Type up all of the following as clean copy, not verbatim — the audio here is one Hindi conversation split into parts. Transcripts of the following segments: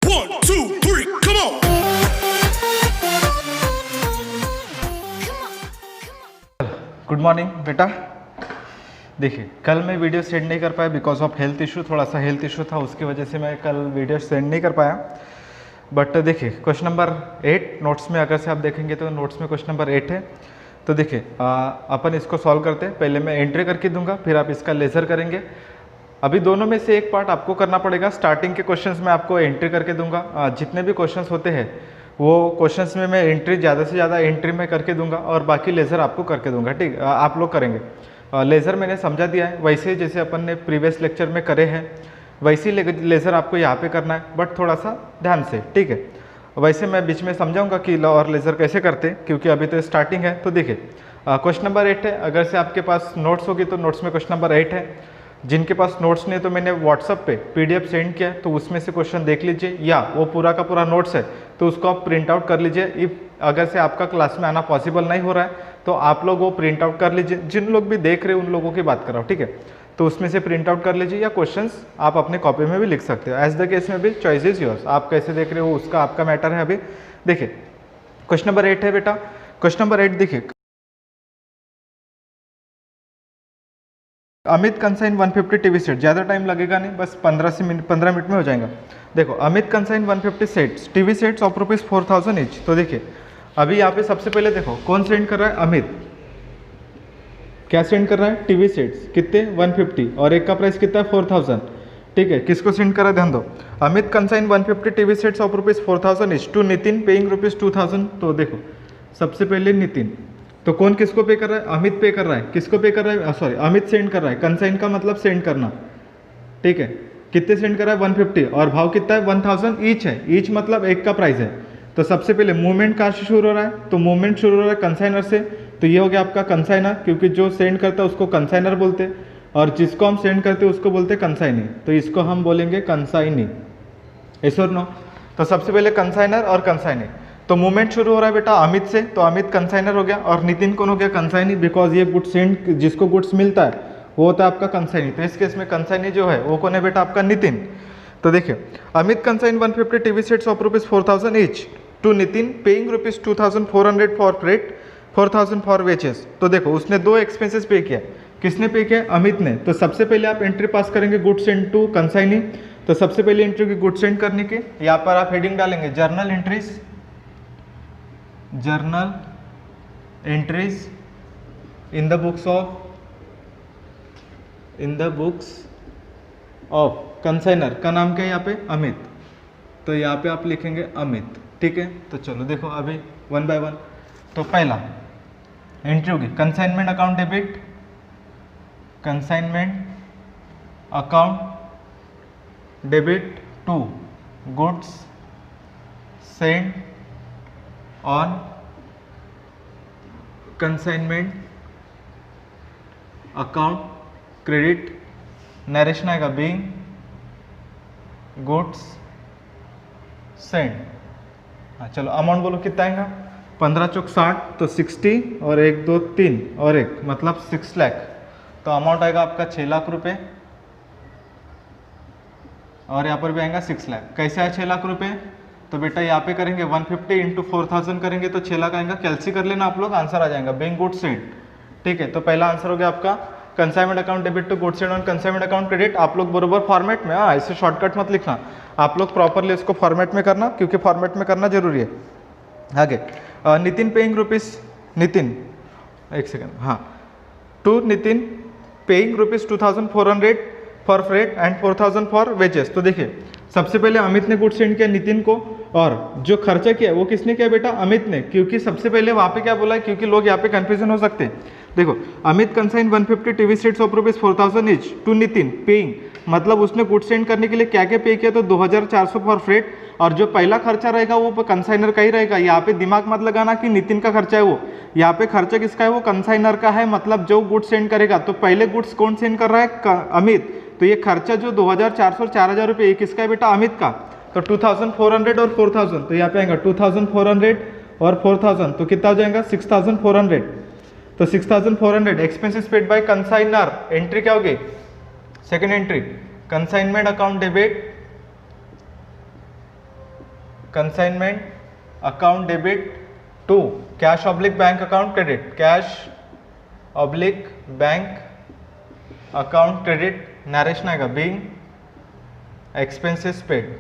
1, 2, 3, come on. गुड मॉर्निंग बेटा। देखिए कल मैं वीडियो सेंड नहीं कर पाया बिकॉज ऑफ हेल्थ इशू, थोड़ा सा हेल्थ इशू था, उसकी वजह से मैं कल वीडियो सेंड नहीं कर पाया। बट देखिए क्वेश्चन नंबर 8 नोट्स में अगर से आप देखेंगे तो नोट्स में क्वेश्चन नंबर 8 है। तो देखिए अपन इसको सॉल्व करते हैं। पहले मैं एंट्री करके दूंगा, फिर आप इसका लेज़र करेंगे। अभी दोनों में से एक पार्ट आपको करना पड़ेगा। स्टार्टिंग के क्वेश्चंस में आपको एंट्री करके दूंगा। जितने भी क्वेश्चंस होते हैं वो क्वेश्चंस में मैं एंट्री ज़्यादा से ज़्यादा एंट्री में करके दूंगा और बाकी लेज़र आपको करके दूंगा। ठीक, आप लोग करेंगे। लेज़र मैंने समझा दिया है, वैसे जैसे अपन ने प्रीवियस लेक्चर में करे हैं वैसे लेज़र आपको यहाँ पे करना है, बट थोड़ा सा ध्यान से। ठीक है, वैसे मैं बीच में समझाऊंगा कि और लेज़र कैसे करते हैं, क्योंकि अभी तो स्टार्टिंग है। तो देखिए क्वेश्चन नंबर 8 है। अगर से आपके पास नोट्स होगी तो नोट्स में क्वेश्चन नंबर 8 है। जिनके पास नोट्स नहीं तो मैंने व्हाट्सअप पे PDF सेंड किया है, तो उसमें से क्वेश्चन देख लीजिए, या वो पूरा का पूरा नोट्स है तो उसको आप प्रिंट आउट कर लीजिए। इफ अगर से आपका क्लास में आना पॉसिबल नहीं हो रहा है तो आप लोग वो प्रिंट आउट कर लीजिए। जिन लोग भी देख रहे हैं उन लोगों की बात कर रहा हूँ, ठीक है। तो उसमें से प्रिंट आउट कर लीजिए, या क्वेश्चंस आप अपने कॉपी में भी लिख सकते हो। एज द केस में भी चॉइस इज योर्स, आप कैसे देख रहे हो उसका आपका मैटर है। अभी देखिए क्वेश्चन नंबर 8 है बेटा। क्वेश्चन नंबर 8 देखिए, अमित कंसाइन 150 टीवी सेट, ज़्यादा टाइम लगेगा नहीं, बस 15 मिनट में हो जाएगा। देखो Amit consign 150 sets, TV sets of rupees 4000 each. तो देखिए अभी यहाँ पे सबसे पहले देखो कौन सेंड कर रहा है, अमित। क्या सेंड कर रहा है, टीवी सेट्स कितने 150, और एक का प्राइस कितना है 4000। ठीक है, किसको सेंड कर रहा है ध्यान दो। Amit consign 150 TV sets of rupees 4000 each to Nitin paying rupees 2000। तो देखो सबसे पहले नितिन, तो कौन किसको पे कर रहा है, अमित पे कर रहा है। किसको पे कर रहा है, सॉरी अमित सेंड कर रहा है। कंसाइन का मतलब सेंड करना, ठीक है। कितने सेंड कर रहा है 150, और भाव कितना है 1000 ईच है। ईच मतलब एक का प्राइस है। तो सबसे पहले मूवमेंट कहाँ से शुरू हो रहा है, तो मूवमेंट शुरू हो रहा है कंसाइनर से। तो ये हो गया आपका कंसाइनर, क्योंकि जो सेंड करता है उसको कंसाइनर बोलते हैं, और जिसको हम सेंड करते हैं उसको बोलते हैं कंसाइनी। तो इसको हम बोलेंगे कंसाइनी, ऐसा नो। तो सबसे पहले कंसाइनर और कंसाइनी। तो मूवमेंट शुरू हो रहा है बेटा अमित से, तो अमित कंसाइनर हो गया, और नितिन कौन हो गया, कंसाइनी। बिकॉज ये गुड्स सेंड, जिसको गुड्स मिलता है वो होता है आपका कंसाइनी। तो इस केस में कंसाइनी जो है वो कौन है बेटा, आपका नितिन। तो देखिए Amit consign 150 TV sets of rupees 4000 each to Nitin paying rupees 2400 for freight, 4000 for wages. तो देखो उसने दो एक्सपेंसेस पे किया। किसने पे किया, अमित ने। तो सबसे पहले आप एंट्री पास करेंगे गुड्स सेंड टू कंसाइनी। तो सबसे पहले एंट्री की गुड्स सेंड करने की, यहाँ पर आप हेडिंग डालेंगे journal entries, journal entries in the books of consignor. का नाम क्या है यहाँ पे, अमित। तो यहाँ पे आप लिखेंगे अमित, ठीक है। तो चलो देखो अभी वन बाय वन। तो पहला एंट्री होगी consignment account debit, consignment account debit to goods send on consignment account credit, narration आएगा बीइंग गुड्स सेंड। हाँ चलो अमाउंट बोलो कितना आएगा, 15 चौक 60, तो 60 और 1 2 3 और 1 मतलब 6 लाख। तो अमाउंट आएगा आपका 6 लाख रुपए, और यहाँ पर भी आएगा 6 लाख। कैसे है 6 लाख रुपए, तो बेटा यहाँ पे करेंगे 150 इंटू 4000 करेंगे तो 6 लाख आएगा। कैलसी कर लेना आप लोग, आंसर आ जाएगा बीइंग गुड्स सेंड। ठीक है, तो पहला आंसर हो गया आपका consignment account debit to goods send on consignment account credit. आप लोग बरोबर फॉर्मेट में, हाँ ऐसे शॉर्टकट मत लिखना, आप लोग प्रॉपरली इसको फॉर्मेट में करना, क्योंकि फॉर्मेट में करना जरूरी है। आगे नितिन पेइंग रुपीज़, नितिन एक सेकेंड, हाँ to Nitin paying rupees 2400 for freight and 4000 for wages. तो देखिए सबसे पहले अमित ने गुड सेंड किया नितिन को, और जो खर्चा किया वो किसने किया बेटा, अमित ने। क्योंकि सबसे पहले वहाँ पे क्या बोला है, क्योंकि लोग यहाँ पे कंफ्यूजन हो सकते हैं। देखो Amit consign 150 TV sets of rupees 4000 each to Nitin paying, मतलब उसने गुड सेंड करने के लिए क्या क्या पे किया, तो 2400 फॉर फ्रेट, और जो पहला खर्चा रहेगा वो कंसाइनर का ही रहेगा। यहाँ पे दिमाग मत लगाना कि नितिन का खर्चा है वो, यहाँ पे खर्चा किसका है, वो कंसाइनर का है, मतलब जो गुड्स सेंड करेगा। तो पहले गुड्स कौन सेंड कर रहा है, अमित। तो ये खर्चा जो 2400 और 4000 रुपये ये किसका है बेटा, अमित का। तो 2400 और 4000, तो यहाँ पे आएगा 2400 और 4000, तो कितना हो जाएगा 6400। तो 6400 expenses paid by consignor. Entry क्या होगी, second entry consignment account debit consignment account debit to cash oblique bank account credit, cash oblique bank account credit narration आएगा बीइंग एक्सपेंसेस पेड।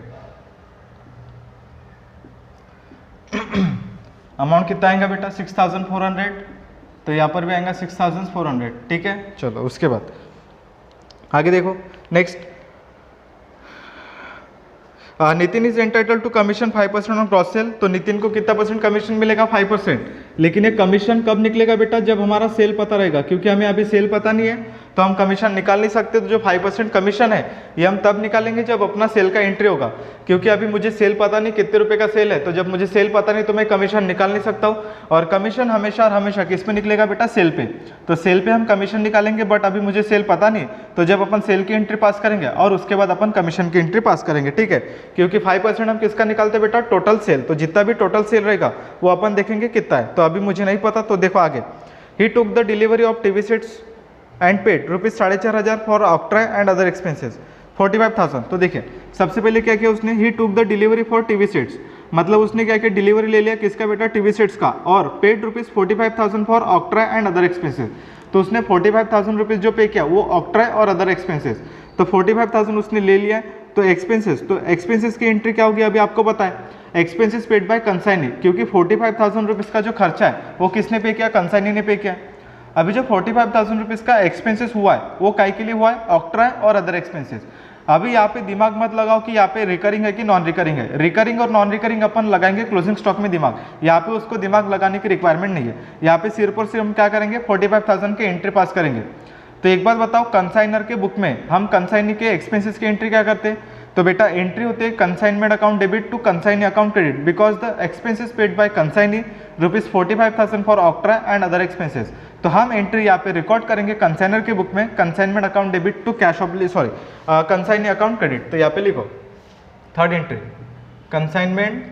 अमाउंट कितना आएगा बेटा 6400, तो यहाँ पर भी आएगा 6400, ठीक है। चलो उसके बाद आगे देखो next, Nitin is entitled to commission 5% on cross sale, तो नितिन को कितना परसेंट कमीशन मिलेगा 5%, लेकिन ये कमीशन कब निकलेगा बेटा जब हमारा सेल पता रहेगा, क्योंकि हमें अभी सेल पता नहीं है तो हम कमीशन निकाल नहीं सकते। तो जो 5% कमीशन है ये हम तब निकालेंगे जब अपना सेल का एंट्री होगा, क्योंकि अभी मुझे सेल पता नहीं कितने रुपए का सेल है, तो जब मुझे सेल पता नहीं तो मैं कमीशन निकाल नहीं सकता हूँ। और कमीशन हमेशा और हमेशा किस पे निकलेगा बेटा, सेल पे, तो सेल पे हम कमीशन निकालेंगे। बट अभी मुझे सेल पता नहीं, तो जब अपन सेल की एंट्री पास करेंगे और उसके बाद अपन कमीशन की एंट्री पास करेंगे, ठीक है। क्योंकि 5% हम किसका निकालते हैं बेटा, टोटल सेल, तो जितना भी टोटल सेल रहेगा वो अपन देखेंगे कितना है। तो अभी मुझे नहीं पता, तो देखो आगे, he took the delivery of TV sets and paid ₹4500 for octroi and other expenses 45,000। तो देखिए सबसे पहले क्या किया उसने, he took the delivery for TV sets, मतलब उसने क्या किया, डिलीवरी ले लिया किसका बेटा, टीवी सेट्स का, और paid ₹45,000 for octroi and other expenses. तो उसने 45,000 रुपीज़ जो पे किया वो ऑक्ट्रा और अदर एक्सपेंसेस, तो 45,000 उसने ले लिया। तो एक्सपेंसेस की एंट्री क्या होगी अभी आपको पता है, एक्सपेंसेस पेड बाय कंसाइनी, क्योंकि 45,000 रुपीज़ का जो खर्चा है वो किसने पे किया, कंसाइनी ने पे किया। अभी जो 45,000 रुपीज़ का एक्सपेंसेस हुआ है वो काय के लिए हुआ है, ऑक्ट्रा और अदर एक्सपेंसेस। अभी यहाँ पे दिमाग मत लगाओ कि यहाँ पे रिकरिंग है कि नॉन रिकरिंग है, रिकरिंग और नॉन रिकरिंग अपन लगाएंगे क्लोजिंग स्टॉक में दिमाग, यहाँ पे उसको दिमाग लगाने की रिक्वायरमेंट नहीं है। यहाँ पे सिर्फ और सिर्फ हम क्या करेंगे, 45,000 के एंट्री पास करेंगे। तो एक बात बताओ, कंसाइनर के बुक में हम कंसाइनी के एक्सपेंसेस की एंट्री क्या करते हैं, तो बेटा एंट्री होती है consignment account debit to consignee account credit, because the expenses paid by consignee ₹45,000 for octroi and other expenses. तो हम एंट्री यहाँ पे रिकॉर्ड करेंगे कंसाइनर के बुक में, consignment account debit to cash oblique consignee account credit. तो यहाँ पे लिखो third entry, consignment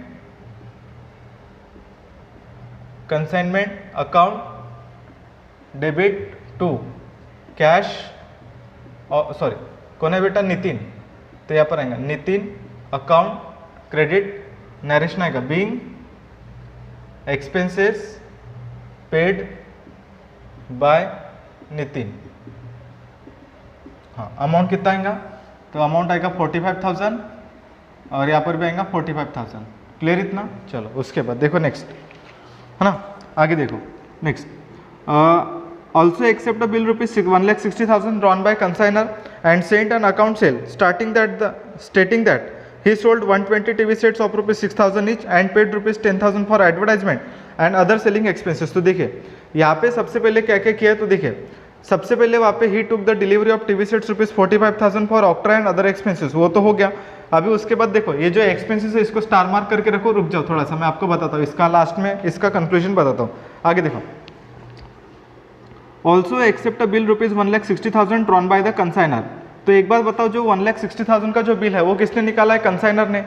account debit to cash, sorry कौन है बेटा, नितिन, तो यहाँ पर आएगा नितिन अकाउंट क्रेडिट, नरेशन आएगा being expenses paid by Nitin. हाँ अमाउंट कितना आएगा, तो अमाउंट आएगा 45,000 और यहाँ पर भी आएगा 45,000। क्लियर इतना। चलो उसके बाद देखो नेक्स्ट, है ना, आगे देखो next, also accept a bill ₹1,60,000 drawn by consignor and sent an account sale stating that he sold 120 TV sets of ₹6,000 each and paid ₹10,000 for advertisement and other selling expenses। तो देखिए यहाँ पे सबसे पहले क्या क्या किया है, तो देखिए सबसे पहले वहाँ पे he took the delivery of TV sets ₹45,000 for octroi and other expenses, वो तो हो गया। अभी उसके बाद देखो ये जो एक्सपेंसेस है इसको स्टार मार्क करके रखो, रुक जाओ थोड़ा सा मैं आपको बताता हूँ, इसका लास्ट में इसका कंक्लूजन बताता हूँ। आगे देखो, also accept a bill ₹1,60,000 drawn by the consignor. तो एक बात बताओ, जो 1,60,000 का जो बिल है वो किसने निकाला है, कंसाइनर ने।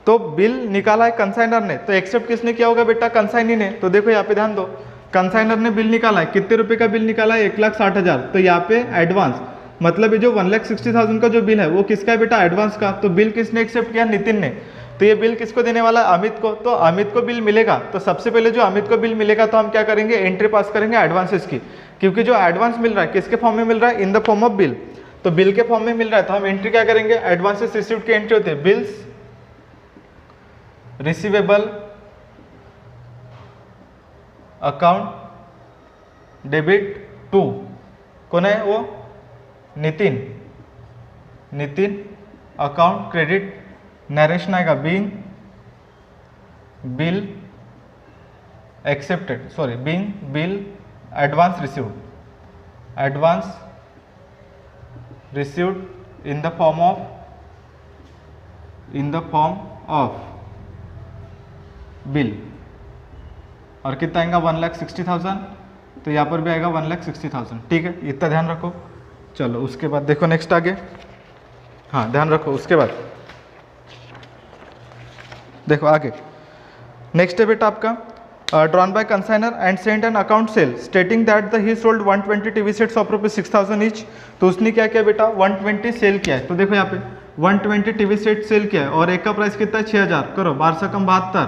तो बिल निकाला है कंसाइनर ने, तो एक्सेप्ट किसने किया होगा बेटा, कंसाइनी ने। तो देखो यहाँ पे ध्यान दो, कंसाइनर ने बिल निकाला है, कितने रुपए का बिल निकाला है, 1,60,000। तो यहाँ पे एडवांस, मतलब ये जो 1,60,000 का जो बिल है वो किसका है बेटा, एडवांस का। तो बिल किसने एक्सेप्ट किया, नितिन ने। तो ये बिल किसको देने वाला है, अमित को। तो अमित को बिल मिलेगा, तो सबसे पहले जो अमित को बिल मिलेगा तो हम क्या करेंगे, एंट्री पास करेंगे एडवांसेस की, क्योंकि जो एडवांस मिल रहा है किसके फॉर्म में मिल रहा है, इन द फॉर्म ऑफ बिल। तो बिल के फॉर्म में मिल रहा है तो हम एंट्री क्या करेंगे, एडवांसेस रिसीव्ड की एंट्री होती है, bills receivable account debit to, कौन है वो, नितिन अकाउंट क्रेडिट, नरेशन आएगा being bill accepted, sorry being bill advance received in the form of bill. और कितना आएगा, 1,60,000। तो यहाँ पर भी आएगा 1,60,000, ठीक है, इतना ध्यान रखो। चलो उसके बाद देखो नेक्स्ट आगे, हाँ ध्यान रखो। उसके बाद देखो आगे नेक्स्ट है बेटा आपका drawn by consignor and sent an account sale stating that the he sold 120 TV sets of ₹6,000 each. तो उसने क्या किया बेटा, 120 सेल किया है। तो देखो यहाँ पे 120 टीवी सेट सेल किया है और एक का प्राइस कितना है 6000, करो 12 कम 72,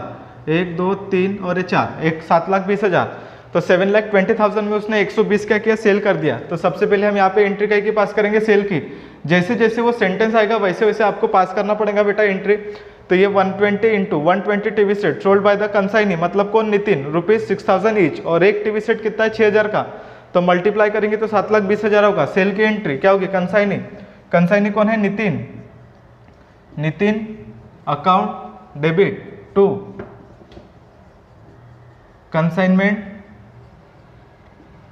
1 2 3 और ये 4, एक 7,20,000, तो 7,20,000 में उसने 120 क्या किया, सेल कर दिया। तो सबसे पहले हम यहाँ पे एंट्री कहीं की पास करेंगे, सेल की। जैसे जैसे वो सेंटेंस आएगा वैसे वैसे आपको पास करना पड़ेगा बेटा एंट्री। तो ये 120 into 120 TV set sold by the consignee, मतलब कौन, नितिन, ₹6,000 ईच, और एक टीवी सेट कितना है 6000 का, तो मल्टीप्लाई करेंगे तो 7,20,000 होगा। सेल की एंट्री क्या होगी, कंसाइनी, कंसाइनी कौन है, Nitin, Nitin account debit to consignment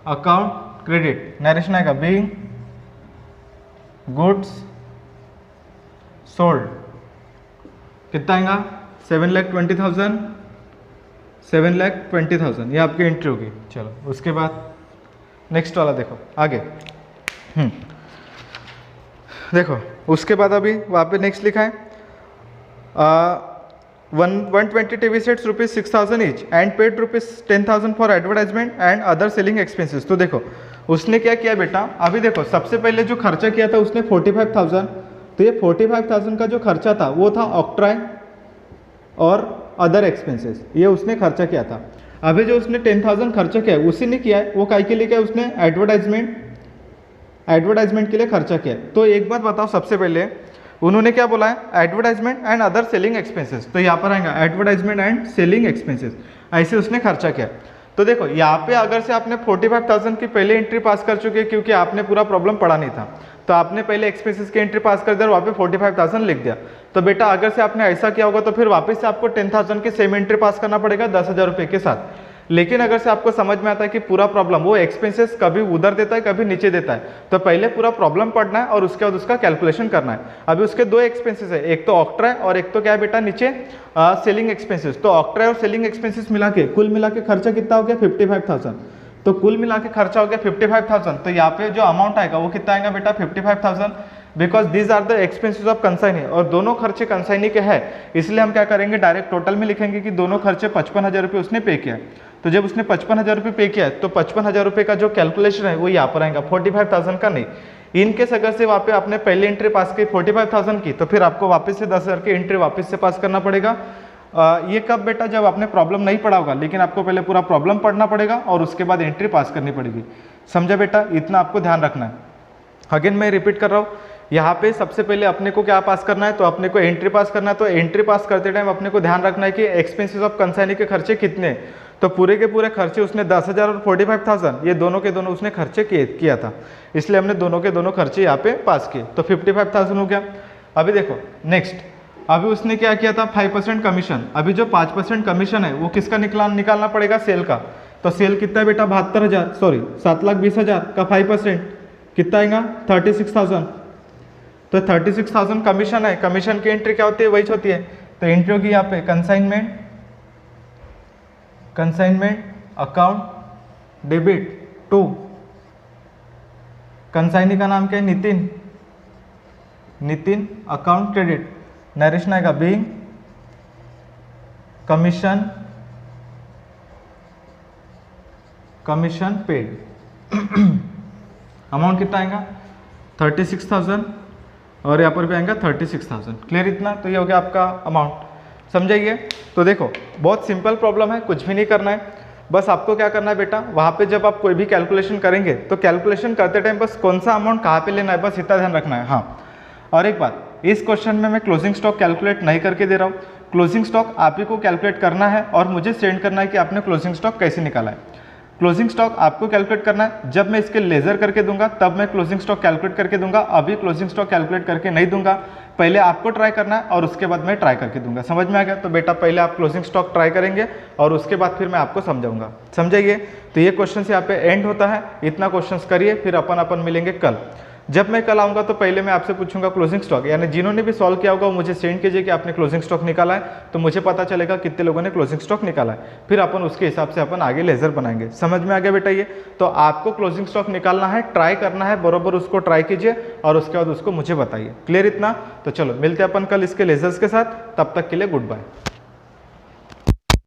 account credit, narration आएगा बीइंग गुड्स सोल्ड, कितना आएगा 7,20,000, 7,20,000, ये आपकी एंट्री होगी। चलो उसके बाद नेक्स्ट वाला देखो आगे। देखो उसके बाद अभी वहाँ पे नेक्स्ट लिखा है 120 TV sets ₹6,000 each and paid ₹10,000 for advertisement and other selling expenses. तो देखो उसने क्या किया बेटा, अभी देखो सबसे पहले जो खर्चा किया था उसने 45,000, तो ये 45,000 का जो खर्चा था वो था ऑक्ट्राई और अदर एक्सपेंसेस, ये उसने खर्चा किया था। अभी जो उसने 10,000 खर्चा किया है उसी ने किया है, वो काय के लिए किया, उसने एडवर्टाइजमेंट के लिए खर्चा किया है। तो एक बात बताओ, सबसे पहले उन्होंने क्या बोला है, advertisement and other selling expenses, तो यहाँ पर आएगा एडवर्टाइजमेंट एंड सेलिंग एक्सपेंसेस, ऐसे उसने खर्चा किया। तो देखो यहाँ पे अगर से आपने 45,000 की पहले एंट्री पास कर चुके हैं, क्योंकि आपने पूरा प्रॉब्लम पढ़ा नहीं था, तो आपने पहले एक्सपेंसेस की एंट्री पास कर दिया और वहाँ पे 45,000 लिख दिया। तो बेटा अगर से आपने ऐसा किया होगा तो फिर वापस से आपको 10,000 की सेम एंट्री पास करना पड़ेगा 10,000 रुपये के साथ। लेकिन अगर से आपको समझ में आता है कि पूरा प्रॉब्लम वो एक्सपेंसेस कभी उधर देता है कभी नीचे देता है, तो पहले पूरा प्रॉब्लम पढ़ना है और उसके बाद उसका कैलकुलेशन करना है। अभी उसके दो एक्सपेंसेस है, एक तो ऑक्ट्रा और एक तो क्या है बेटा नीचे सेलिंग एक्सपेंसेस। तो ऑक्ट्रा और सेलिंग एक्सपेंसेस मिला के कुल मिला के खर्चा कितना हो गया 55,000, तो कुल मिला के खर्चा हो गया 55,000। तो यहाँ पे जो अमाउंट आएगा वो कितना आएगा बेटा 55,000, because these are the expenses of consignee, और दोनों खर्चे कंसाइनी के हैं, इसलिए हम क्या करेंगे डायरेक्ट टोटल में लिखेंगे कि दोनों खर्चे 55,000 रुपये उसने पे किया। तो जब उसने 55,000 रुपये पे किया तो 55,000 रुपये का जो कैलकुलेशन है वो यहाँ पर आएगा, 45,000 का नहीं। इनकेस अगर से वहाँ पे आपने पहले एंट्री पास की 45,000 की, तो फिर आपको वापस से 10,000 की एंट्री वापस से पास करना पड़ेगा। ये कब बेटा, जब आपने प्रॉब्लम नहीं पढ़ा होगा, लेकिन आपको पहले पूरा प्रॉब्लम पढ़ना पड़ेगा और उसके बाद एंट्री पास करनी पड़ेगी। समझा बेटा, इतना आपको ध्यान रखना है। अगेन मैं रिपीट कर रहा हूँ, यहाँ पे सबसे पहले अपने को क्या पास करना है, तो अपने को एंट्री पास करना है। तो एंट्री पास करते टाइम अपने को ध्यान रखना है कि एक्सपेंसेस ऑफ कंसाइनी के खर्चे कितने, तो पूरे के पूरे खर्चे उसने 10,000 और 45,000 ये दोनों के दोनों उसने खर्चे किया था, इसलिए हमने दोनों के दोनों खर्चे यहाँ पे पास किए, तो 55,000 हो गया। अभी देखो नेक्स्ट, अभी उसने क्या किया था 5% कमीशन। अभी जो 5% कमीशन है वो किसका निकालना पड़ेगा, सेल का। तो सेल कितना है बेटा 7,20,000 का 5% कितना आएगा 36,000। तो 36,000 कमीशन है, कमीशन की एंट्री क्या होती है, वही होती है। तो एंट्री होगी यहाँ पे consignment account debit to, consignee का नाम क्या है नितिन अकाउंट क्रेडिट, नरेशन आएगा बीइंग कमीशन पेड। अमाउंट कितना आएगा 36,000 और यहाँ पर भी आएगा 36,000। क्लियर इतना, तो ये हो गया आपका अमाउंट, समझाइए। तो देखो बहुत सिंपल प्रॉब्लम है, कुछ भी नहीं करना है, बस आपको क्या करना है बेटा, वहाँ पे जब आप कोई भी कैलकुलेशन करेंगे तो कैलकुलेशन करते टाइम बस कौन सा अमाउंट कहाँ पे लेना है, बस इतना ध्यान रखना है। हाँ, और एक बात, इस क्वेश्चन में मैं क्लोजिंग स्टॉक कैलकुलेट नहीं करके दे रहा हूँ, क्लोजिंग स्टॉक आप ही को कैलकुलेट करना है और मुझे सेंड करना है कि आपने क्लोजिंग स्टॉक कैसे निकाला है। क्लोजिंग स्टॉक आपको कैलकुलेट करना है, जब मैं इसके लेजर करके दूंगा तब मैं क्लोजिंग स्टॉक कैलकुलेट करके दूंगा, अभी क्लोजिंग स्टॉक कैलकुलेट करके नहीं दूंगा, पहले आपको ट्राई करना है और उसके बाद मैं ट्राई करके दूंगा। समझ में आ गया? तो बेटा पहले आप क्लोजिंग स्टॉक ट्राई करेंगे और उसके बाद फिर मैं आपको समझाऊंगा, समझाइए। तो ये क्वेश्चन यहाँ पे एंड होता है, इतना क्वेश्चन करिए, फिर अपन मिलेंगे कल। जब मैं कल आऊँगा तो पहले मैं आपसे पूछूंगा क्लोजिंग स्टॉक, यानी जिन्होंने भी सॉल्व किया होगा वो मुझे सेंड कीजिए कि आपने क्लोजिंग स्टॉक निकाला है, तो मुझे पता चलेगा कितने लोगों ने क्लोजिंग स्टॉक निकाला है, फिर अपन उसके हिसाब से अपन आगे लेजर बनाएंगे। समझ में आ गया बेटा? ये तो आपको क्लोजिंग स्टॉक निकालना है, ट्राई करना है, बरोबर उसको ट्राई कीजिए और उसके बाद उसको मुझे बताइए। क्लियर इतना? तो चलो मिलते हैं अपन कल इसके लेजर्स के साथ, तब तक के लिए गुड बाय।